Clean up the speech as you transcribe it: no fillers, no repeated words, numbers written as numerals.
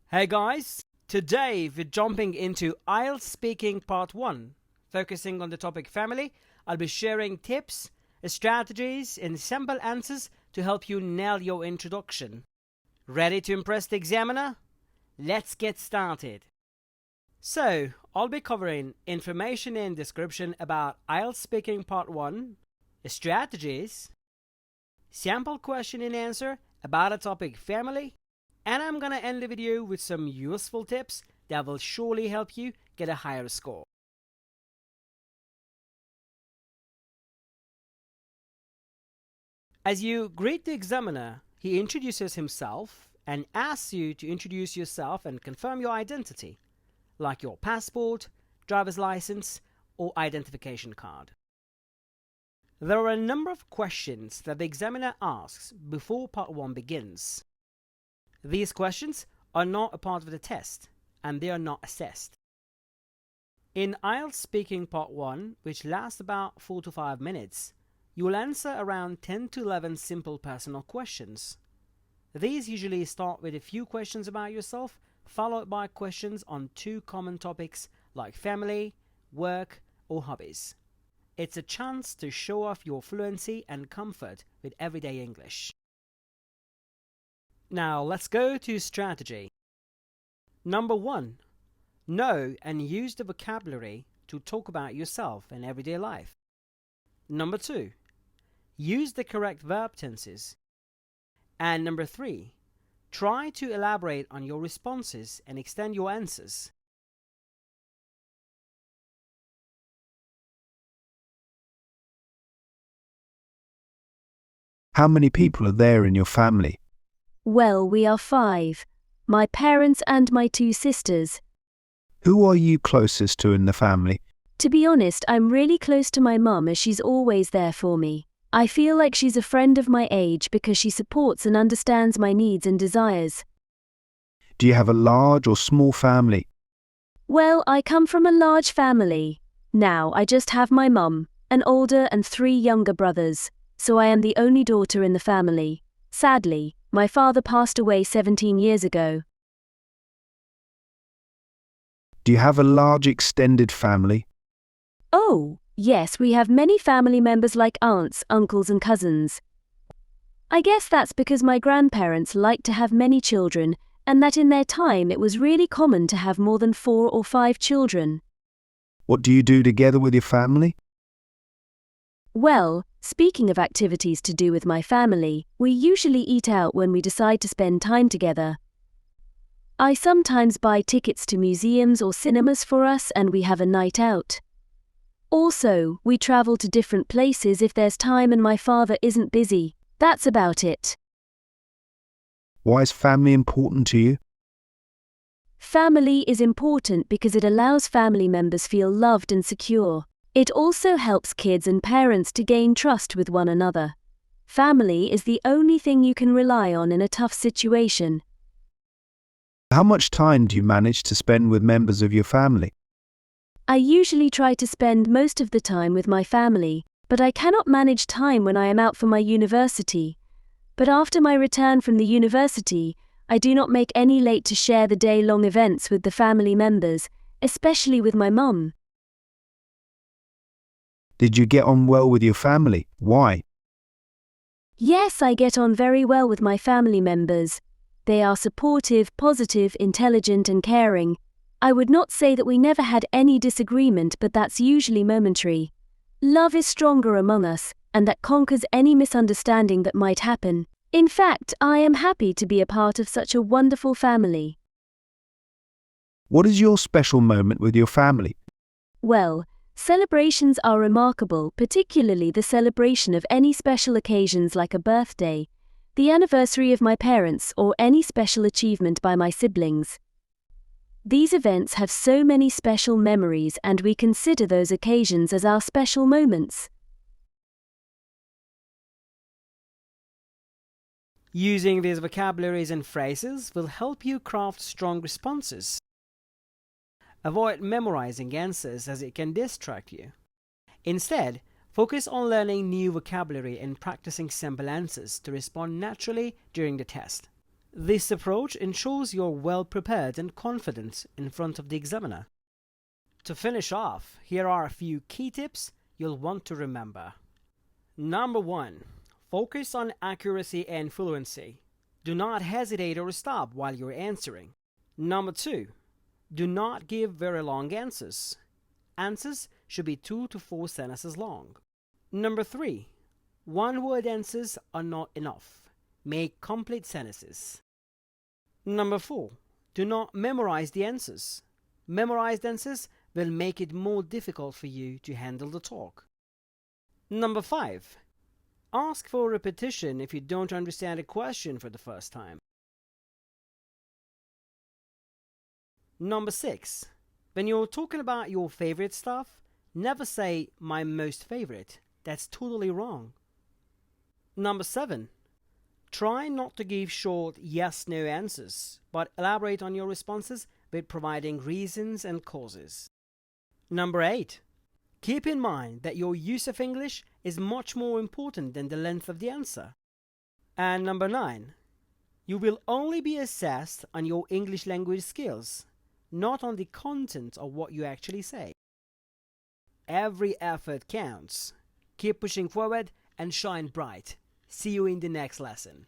Hey guys, today we're jumping into Ielts speaking part 1. Focusing on the topic family, I'll be sharing tips, strategies, and sample answers to help you nail your introduction. Ready to impress the examiner? Let's get started. So, I'll be covering information and description about Ielts speaking part 1, strategies, sample question and answer about a topic family, and I'm gonna end the video with some useful tips that will surely help you get a higher score. As you greet the examiner, he introduces himself and asks you to introduce yourself and confirm your identity, like your passport, driver's license, or identification card. There are a number of questions that the examiner asks before part 1 begins. These questions are not a part of the test, and they are not assessed. In Ielts speaking part 1, which lasts about 4 to 5 minutes, you will answer around 10 to 11 simple personal questions. These usually start with a few questions about yourself, followed by questions on 2 common topics like family, work, or hobbies. It's a chance to show off your fluency and comfort with everyday English. Now let's go to strategy. Number 1. Know and use the vocabulary to talk about yourself and everyday life. Number 2. Use the correct verb tenses. And number 3. Try to elaborate on your responses and extend your answers. How many people are there in your family? Well, we are 5. My parents and my 2 sisters. Who are you closest to in the family? To be honest, I'm really close to my mum as she's always there for me. I feel like she's a friend of my age because she supports and understands my needs and desires. Do you have a large or small family? Well, I come from a large family. Now, I just have my mum, an older and 3 younger brothers, so I am the only daughter in the family. Sadly, my father passed away 17 years ago. Do you have a large extended family? Oh, yes, we have many family members like aunts, uncles and cousins. I guess that's because my grandparents liked to have many children, and that in their time it was really common to have more than 4 or 5 children. What do you do together with your family? Well, speaking of activities to do with my family, we usually eat out when we decide to spend time together. I sometimes buy tickets to museums or cinemas for us and we have a night out. Also, we travel to different places if there's time and my father isn't busy. That's about it. Why is family important to you? Family is important because it allows family members feel loved and secure. It also helps kids and parents to gain trust with one another. Family is the only thing you can rely on in a tough situation. How much time do you manage to spend with members of your family? I usually try to spend most of the time with my family, but I cannot manage time when I am out for my university. But after my return from the university, I do not make any late to share the day-long events with the family members, especially with my mum. Did you get on well with your family? Why? Yes, I get on very well with my family members. They are supportive, positive, intelligent and caring. I would not say that we never had any disagreement, but that's usually momentary. Love is stronger among us, and that conquers any misunderstanding that might happen. In fact, I am happy to be a part of such a wonderful family. What is your special moment with your family? Well, celebrations are remarkable, particularly the celebration of any special occasions like a birthday, the anniversary of my parents, or any special achievement by my siblings. These events have so many special memories and we consider those occasions as our special moments. Using these vocabularies and phrases will help you craft strong responses. Avoid memorizing answers as it can distract you. Instead, focus on learning new vocabulary and practicing simple answers to respond naturally during the test. This approach ensures you're well prepared and confident in front of the examiner. To finish off, here are a few key tips you'll want to remember. Number 1. Focus on accuracy and fluency. Do not hesitate or stop while you're answering. Number 2. Do not give very long answers. Answers should be 2 to 4 sentences long. Number 3. One-word answers are not enough. Make complete sentences. Number 4. Do not memorize the answers. Memorized answers will make it more difficult for you to handle the talk. Number 5. Ask for repetition if you don't understand a question for the first time. Number 6. When you're talking about your favorite stuff, never say my most favorite. That's totally wrong. Number 7. Try not to give short yes-no answers, but elaborate on your responses with providing reasons and causes. Number 8. Keep in mind that your use of English is much more important than the length of the answer. And number 9. You will only be assessed on your English language skills, not on the content of what you actually say. Every effort counts. Keep pushing forward and shine bright. See you in the next lesson.